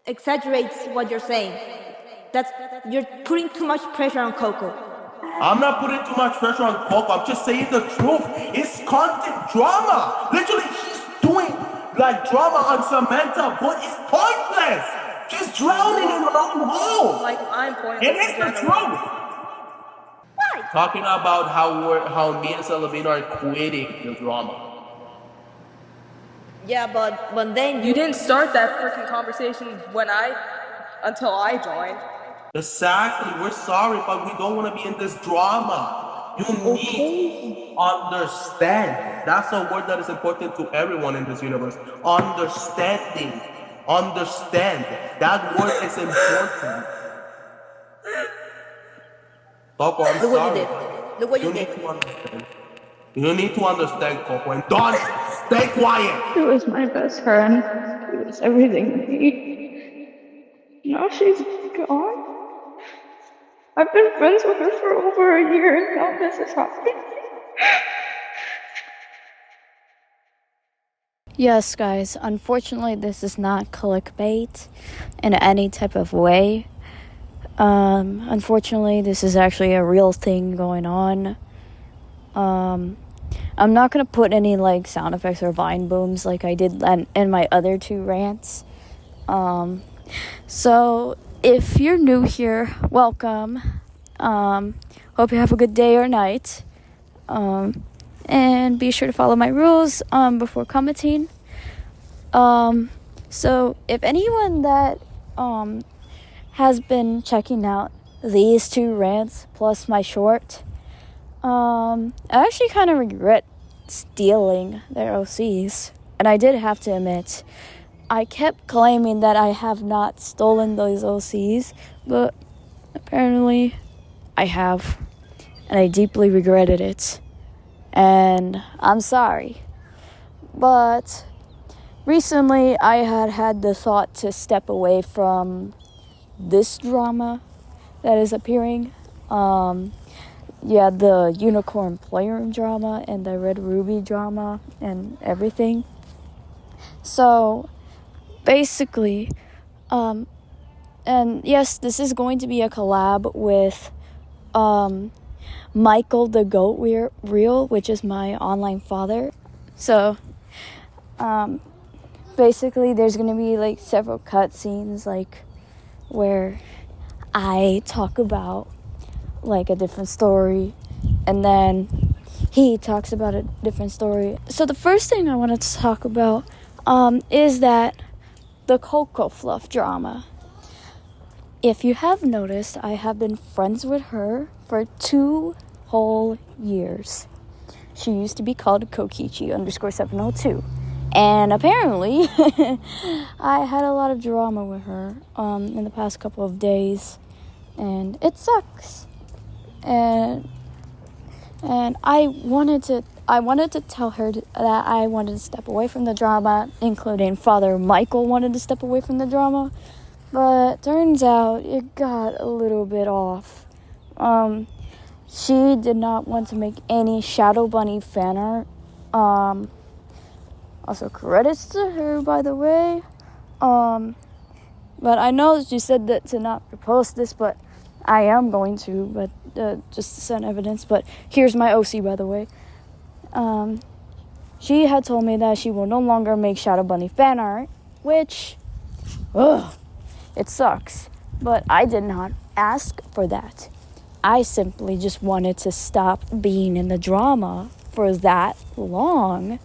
exaggerates what you're saying. That's you're putting too much pressure on Coco. I'm not putting too much pressure on Coco. I'm just saying the truth. It's content drama. Literally, she's doing like drama on Samantha, but it's pointless. She's drowning in her own hole. Like, I'm pointless It in is the general. truth. Why? Talking about how me and Salavina are quitting the drama. Yeah, but then You didn't start that freaking conversation until I joined. Exactly. We're sorry, but we don't want to be in this drama. You need to understand. That's a word that is important to everyone in this universe. Understanding. Understand. That word is important. Coco, I'm Look what you sorry. did. Look what you need did. to understand. You need to understand, Coco, and don't stay quiet. She was my best friend. She was everything to me. Now she's gone. I've been friends with her for over a year and now this is happening. Yes, guys, unfortunately, this is not clickbait in any type of way. Unfortunately, this is actually a real thing going on. I'm not gonna put any like sound effects or vine booms like I did in my other two rants. So if you're new here, welcome. Hope you have a good day or night. And be sure to follow my rules before commenting. So if anyone that has been checking out these two rants plus my short, I actually kind of regret stealing their OCs. And I did have to admit, I kept claiming that I have not stolen those OCs, but apparently I have. And I deeply regretted it. And I'm sorry. But recently I had the thought to step away from this drama that is appearing. The Unicorn Playroom drama and the Red Ruby drama and everything. So basically, and yes, this is going to be a collab with Michael the Goat Reel, which is my online father. So basically there's going to be like several cutscenes like where I talk about like a different story and then he talks about a different story. So the first thing I wanted to talk about is that the Coco Fluff drama. If you have noticed, I have been friends with her for 2 whole years. She used to be called Kokichi_702. And apparently, I had a lot of drama with her in the past couple of days. And it sucks. And I wanted to tell her that I wanted to step away from the drama, including Father Michael wanted to step away from the drama. But turns out it got a little bit off. She did not want to make any Shadow Bunny fan art. Also credits to her, by the way. But I know she said that to not repost this, but I am going to, but just to send evidence. But here's my OC, by the way. She had told me that she will no longer make Shadow Bunny fan art, which, it sucks. But I did not ask for that. I simply just wanted to stop being in the drama for that long.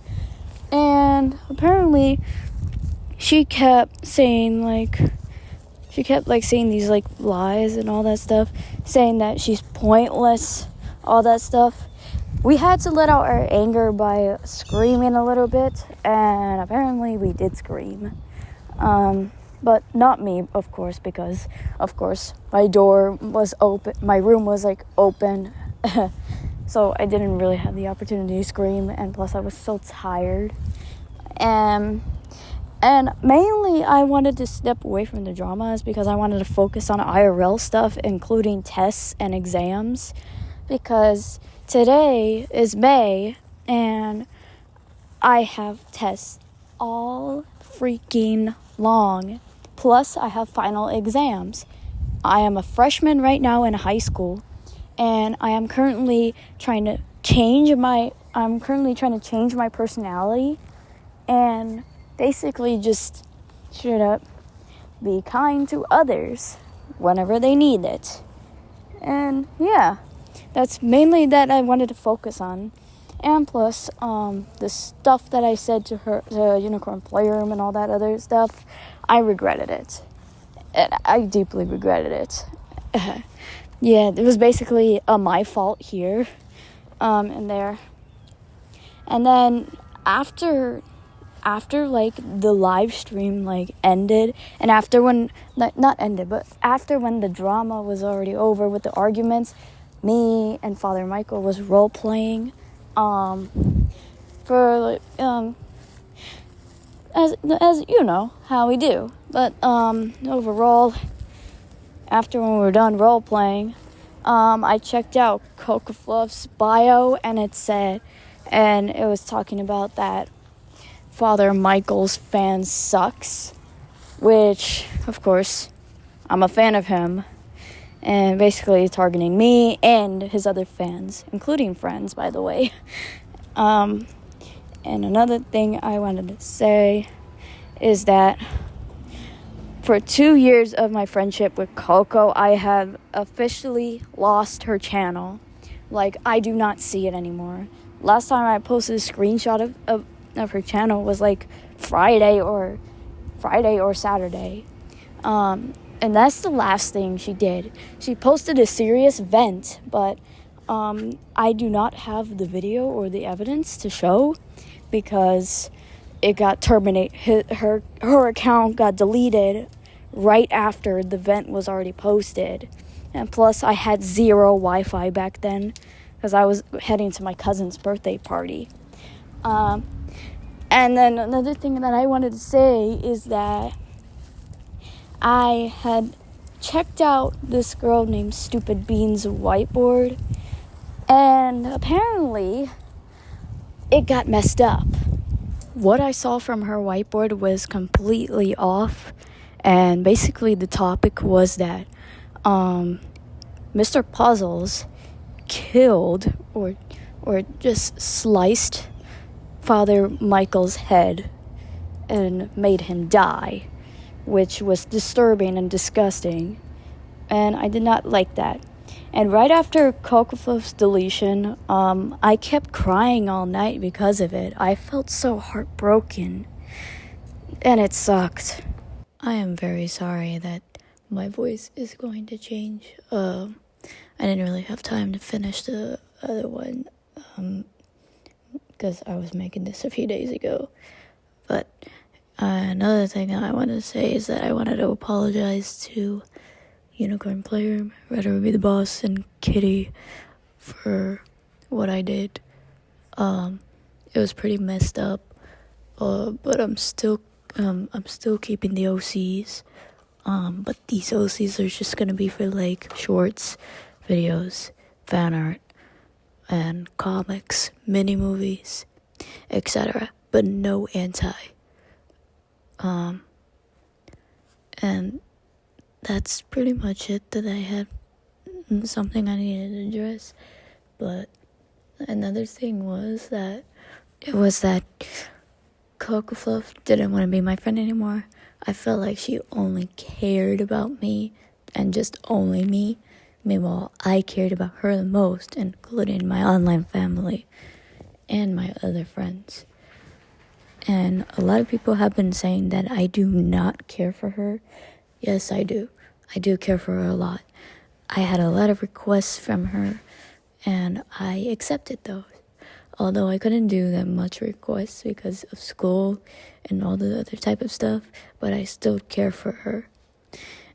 And apparently she kept saying saying these like lies and all that stuff, saying that she's pointless, all that stuff. We had to let out our anger by screaming a little bit, and apparently we did scream. But not me, of course, because, of course, my door was open, my room was, open, so I didn't really have the opportunity to scream, and plus I was so tired. And mainly I wanted to step away from the dramas because I wanted to focus on IRL stuff, including tests and exams, because today is May, and I have tests all freaking long. plus I have final exams. I am a freshman right now in high school, and I am currently trying to change my personality and basically just straight up be kind to others whenever they need it. And yeah, that's mainly that I wanted to focus on. And plus, the stuff that I said to her, the Unicorn Playroom and all that other stuff, I regretted it. And I deeply regretted it. Yeah, it was basically my fault here, and there. And then after like the live stream like ended, and after when not ended, but after when the drama was already over with the arguments, me and Father Michael was role playing, for like as you know how we do. But overall, after when we were done role playing, I checked out Coco Fluff's bio, and it was talking about that Father Michael's fan sucks, which, of course, I'm a fan of him, and basically targeting me and his other fans, including friends, by the way. And another thing I wanted to say is that for 2 years of my friendship with Coco, I have officially lost her channel. Like, I do not see it anymore. Last time I posted a screenshot of her channel was like Friday or Saturday. And that's the last thing she did. She posted a serious vent, but I do not have the video or the evidence to show because it got terminated. Her account got deleted right after the vent was already posted. And plus, I had zero Wi-Fi back then because I was heading to my cousin's birthday party. And then another thing that I wanted to say is that I had checked out this girl named Stupid Bean's whiteboard, and apparently it got messed up. What I saw from her whiteboard was completely off, and basically the topic was that Mr. Puzzles killed or just sliced Father Michael's head and made him die, which was disturbing and disgusting, and I did not like that. And right after Coco Fluff's deletion, I kept crying all night because of it. I felt so heartbroken, and it sucked. I am very sorry that my voice is going to change. I didn't really have time to finish the other one, because I was making this a few days ago. But another thing that I wanted to say is that I wanted to apologize to Unicorn Player, Rather Be the Boss, and Kitty for what I did. It was pretty messed up, but I'm still keeping the OCs. But these OCs are just gonna be for like shorts, videos, fan art, and comics, mini movies, etc. But no anti. And that's pretty much it that I had. Something I needed to address. But another thing was that Coco Fluff didn't want to be my friend anymore. I felt like she only cared about me and just only me. Meanwhile, I cared about her the most, including my online family and my other friends. And a lot of people have been saying that I do not care for her. Yes, I do. I do care for her a lot. I had a lot of requests from her, and I accepted those. Although I couldn't do that much requests because of school and all the other type of stuff, but I still care for her.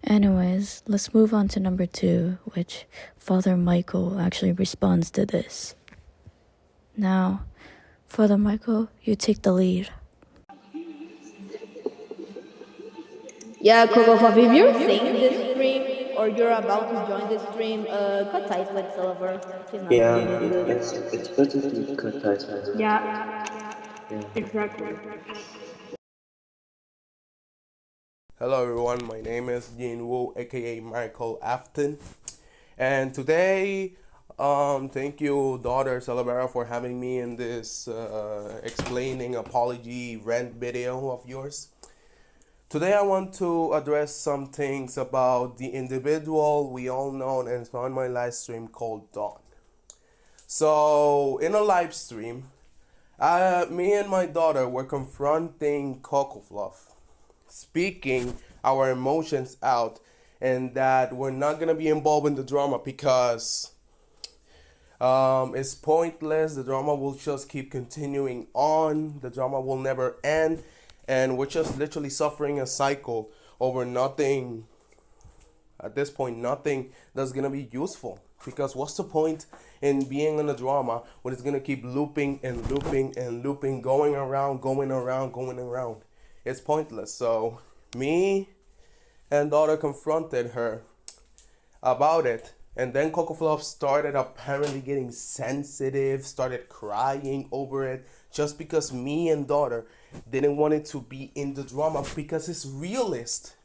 Anyways, let's move on to number 2, which Father Michael actually responds to this. Now, Father Michael, you take the lead. Yeah, Coco Fluff, if you're seeing this stream or you're about to join this stream, cut ties with Silver. She's not Yeah, doing good. it's better to cut ties. Yeah, exactly. Hello everyone, my name is Jin Wu, aka Michael Afton, and today, thank you, daughter Celebera, for having me in this explaining apology rant video of yours. Today, I want to address some things about the individual we all know and it's on my live stream called Dawn. So, in a live stream, me and my daughter were confronting Coco Fluff, speaking our emotions out, and that we're not gonna be involved in the drama because it's pointless. The drama will just keep continuing on. The drama will never end, and we're just literally suffering a cycle over nothing. At this point, nothing that's gonna be useful. Because what's the point in being in a drama when it's gonna keep looping and looping and looping, going around, going around, going around? It's pointless. So me and daughter confronted her about it, and then Coco Fluff started apparently getting sensitive, started crying over it, just because me and daughter didn't want it to be in the drama because it's realist.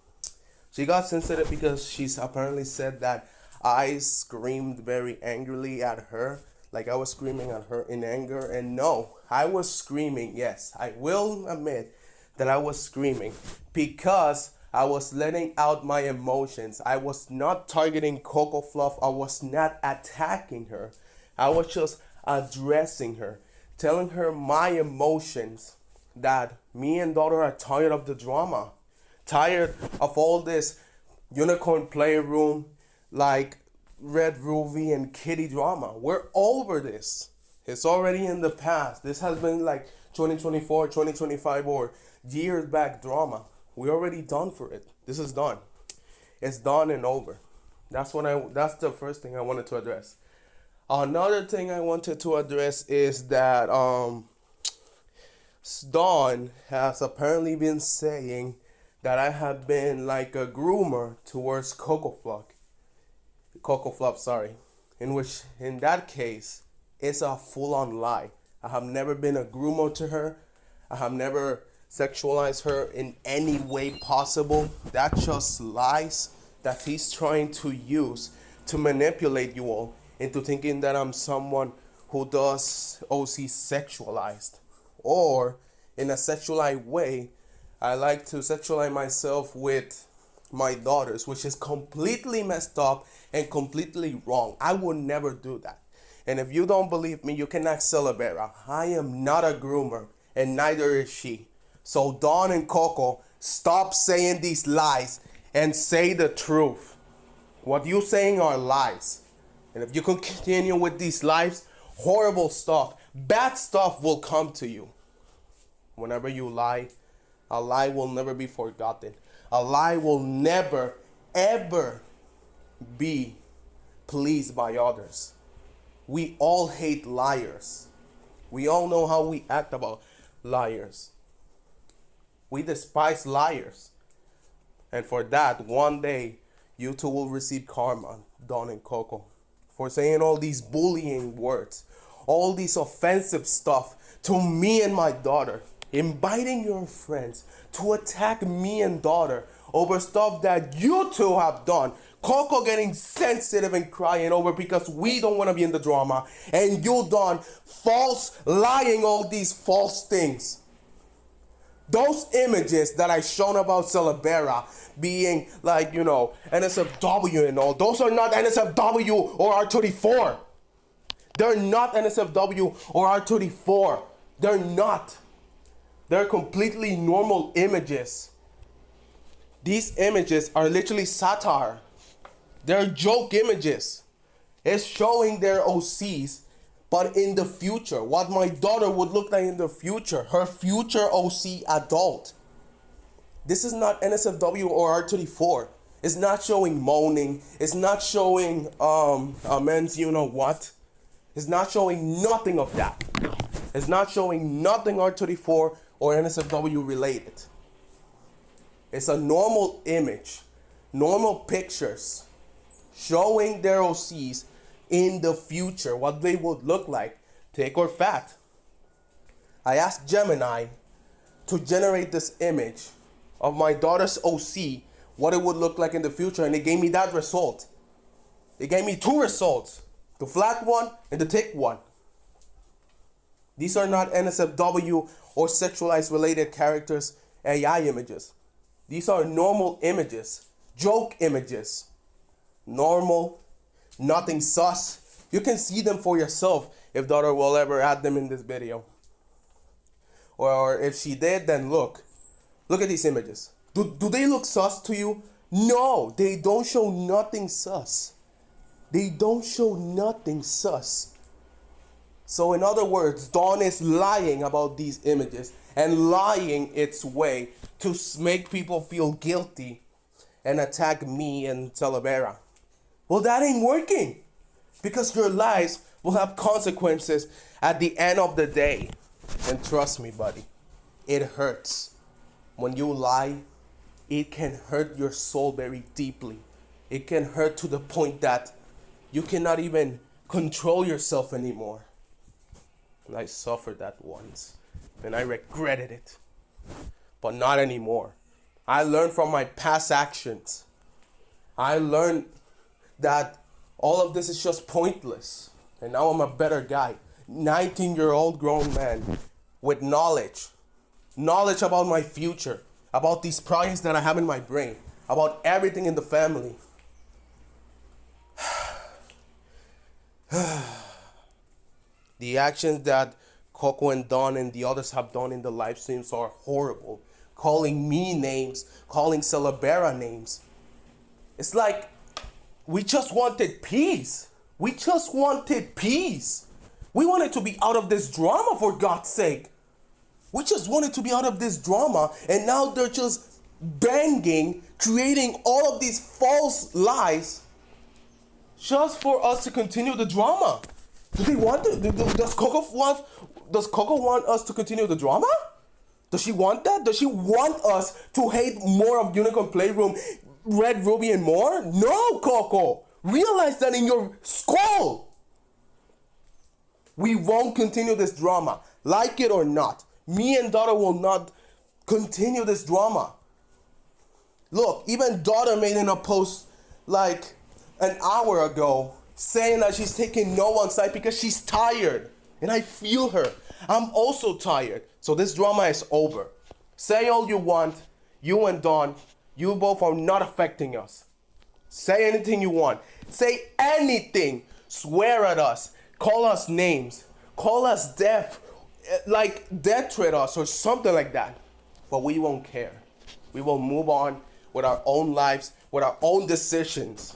She got sensitive because she's apparently said that I screamed very angrily at her, like I was screaming at her in anger. And no, I was screaming. Yes, I will admit that I was screaming because I was letting out my emotions. I was not targeting Coco Fluff. I was not attacking her. I was just addressing her, telling her my emotions, that me and daughter are tired of the drama, tired of all this unicorn playroom, like Red Ruby and Kitty drama. We're over this. It's already in the past. This has been like 2024, 2025, or years back drama. We're already done for it. This is done. It's done and over. That's the first thing I wanted to address. Another thing I wanted to address is that Dawn has apparently been saying that I have been like a groomer towards Coco Fluff, sorry. In that case, it's a full-on lie. I have never been a groomer to her. I have never sexualized her in any way possible. That's just lies that he's trying to use to manipulate you all into thinking that I'm someone who does OC sexualized. Or in a sexualized way, I like to sexualize myself with my daughters, which is completely messed up and completely wrong. I would never do that. And if you don't believe me, you can ask Celebera. I am not a groomer, and neither is she. So Dawn and Coco, stop saying these lies and say the truth. What you saying are lies. And if you continue with these lies, horrible stuff, bad stuff will come to you. Whenever you lie, a lie will never be forgotten. A lie will never, ever be pleased by others. We all hate liars. We all know how we act about liars. We despise liars. And for that, one day, you two will receive karma, Dawn and Coco, for saying all these bullying words, all these offensive stuff to me and my daughter, inviting your friends to attack me and daughter over stuff that you two have done. Coco getting sensitive and crying over because we don't want to be in the drama, and you done false lying all these false things. Those images that I shown about Celebera being like, NSFW and all, those are not NSFW or R34. They're not NSFW or R34. They're not. They're completely normal images. These images are literally satire. They're joke images. It's showing their OCs, but in the future, what my daughter would look like in the future, her future OC adult. This is not NSFW or R34. It's not showing moaning. It's not showing a men's you know what. It's not showing nothing of that. It's not showing nothing R34 or NSFW related. It's a normal image, normal pictures showing their OCs in the future, what they would look like, thick or fat. I asked Gemini to generate this image of my daughter's OC what it would look like in the future, and it gave me that result. It gave me two results, the flat one and the thick one. These are not NSFW or sexualized related characters AI images. These are normal images, joke images. Normal, nothing sus. You can see them for yourself if daughter will ever add them in this video. Or if she did, then look at these images. Do they look sus to you? No, they don't show nothing sus. They don't show nothing sus. So in other words, Dawn is lying about these images and lying its way to make people feel guilty and attack me and Talavera. Well, that ain't working, because your lies will have consequences at the end of the day. And trust me, buddy, it hurts. When you lie, it can hurt your soul very deeply. It can hurt to the point that you cannot even control yourself anymore. And I suffered that once, and I regretted it, but not anymore. I learned from my past actions. I learned that all of this is just pointless, and now I'm a better guy. 19-year-old grown man with knowledge about my future, about these projects that I have in my brain, about everything in the family. The actions that Coco and Dawn and the others have done in the live streams are horrible. Calling me names, calling Celebera names. It's like we just wanted peace. We just wanted peace. We wanted to be out of this drama, for God's sake. We just wanted to be out of this drama, and now they're just banging, creating all of these false lies just for us to continue the drama. Do they want to? Does Coco want us to continue the drama? Does she want that? Does she want us to hate more of Unicorn Playroom, Red Ruby, and more? No, Coco. Realize that in your skull. We won't continue this drama, like it or not. Me and daughter will not continue this drama. Look, even daughter made in a post like an hour ago saying that she's taking no one's side because she's tired. And I feel her. I'm also tired. So this drama is over. Say all you want. You and Dawn, you both are not affecting us. Say anything you want. Say anything. Swear at us. Call us names. Call us deaf. Like death threat us or something like that. But we won't care. We will move on with our own lives, with our own decisions.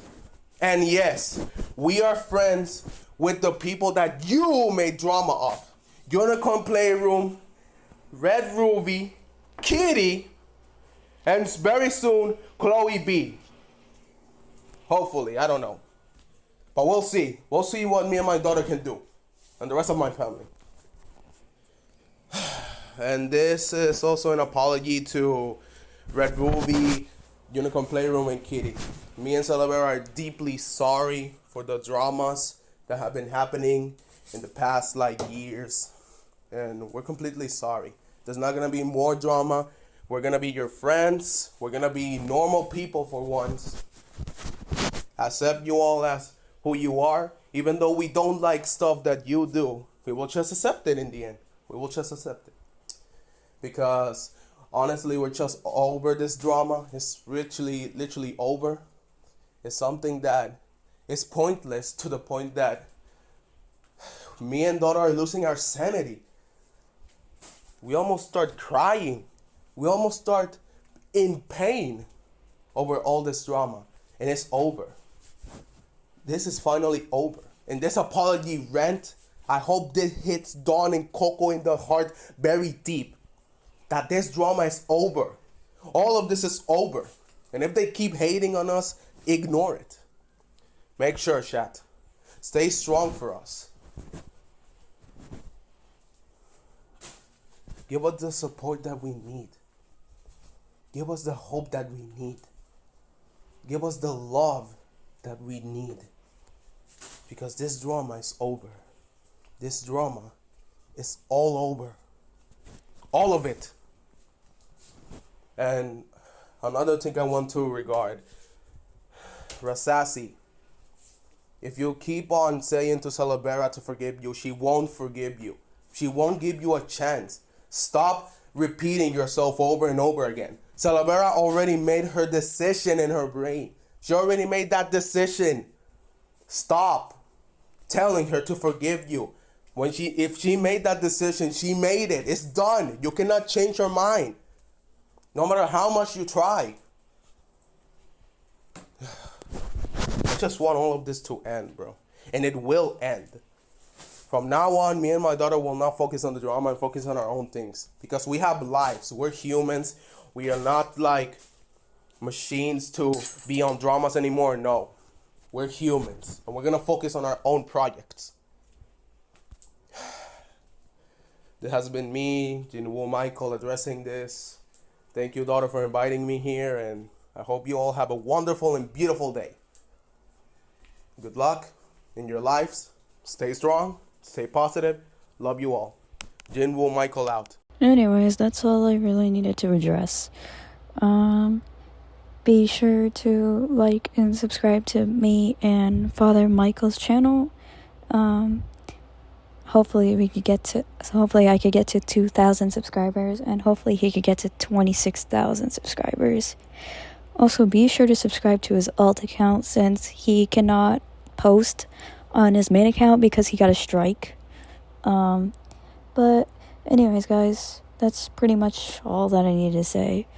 And yes, we are friends with the people that you made drama of. Unicorn Playroom, Red Ruby, Kitty, and very soon, Chloe B. Hopefully, I don't know. But we'll see. We'll see what me and my daughter can do. And the rest of my family. And this is also an apology to Red Ruby, Unicorn Playroom, and Kitty. Me and Celebera are deeply sorry for the dramas that have been happening in the past years. And we're completely sorry. There's not gonna be more drama. We're gonna be your friends. We're gonna be normal people for once. Accept you all as who you are. Even though we don't like stuff that you do, we will just accept it in the end. We will just accept it. Because honestly, we're just over this drama. It's literally over. It's something that is pointless to the point that me and daughter are losing our sanity. We almost start crying. We almost start in pain over all this drama. And it's over. This is finally over. And this apology rant, I hope this hits Dawn and Coco in the heart very deep. That this drama is over. All of this is over. And if they keep hating on us, ignore it. Make sure, chat. Stay strong for us. Give us the support that we need. Give us the hope that we need. Give us the love that we need. Because this drama is over. This drama is all over. All of it. And Another thing I want to regard. Rasasi. If you keep on saying to Salavera to forgive you, she won't forgive you. She won't give you a chance. Stop repeating yourself over and over again. Salavera already made her decision in her brain. She already made that decision. Stop telling her to forgive you. If she made that decision, she made it. It's done. You cannot change her mind. No matter how much you try. I just want all of this to end, bro. And it will end. From now on, me and my daughter will not focus on the drama and focus on our own things. Because we have lives. We're humans. We are not like machines to be on dramas anymore. No. We're humans. And we're going to focus on our own projects. This has been me, Jinwoo Michael, addressing this. Thank you, daughter, for inviting me here. And I hope you all have a wonderful and beautiful day. Good luck in your lives. Stay strong. Stay positive. Love you all. Jinwoo Michael out. Anyways, that's all I really needed to address. Be sure to like and subscribe to me and Father Michael's channel. Hopefully I could get to 2,000 subscribers, and hopefully he could get to 26,000 subscribers. Also, be sure to subscribe to his alt account, since he cannot post on his main account because he got a strike. But anyways, guys, that's pretty much all that I need to say.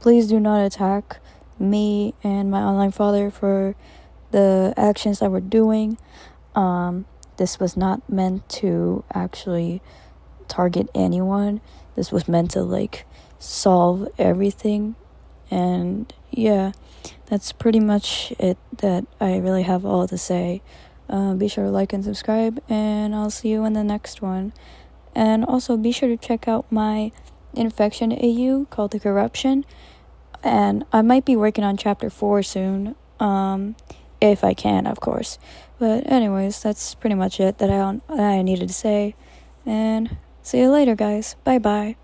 Please do not attack me and my online father for the actions that we're doing. This was not meant to actually target anyone. This was meant to like solve everything. And yeah, that's pretty much it that I really have all to say. Be sure to like and subscribe, and I'll see you in the next one. And also be sure to check out my infection AU called The Corruption. And I might be working on chapter 4 soon, if I can, of course. But anyways, that's pretty much it that I needed to say. And see you later, guys. Bye-bye.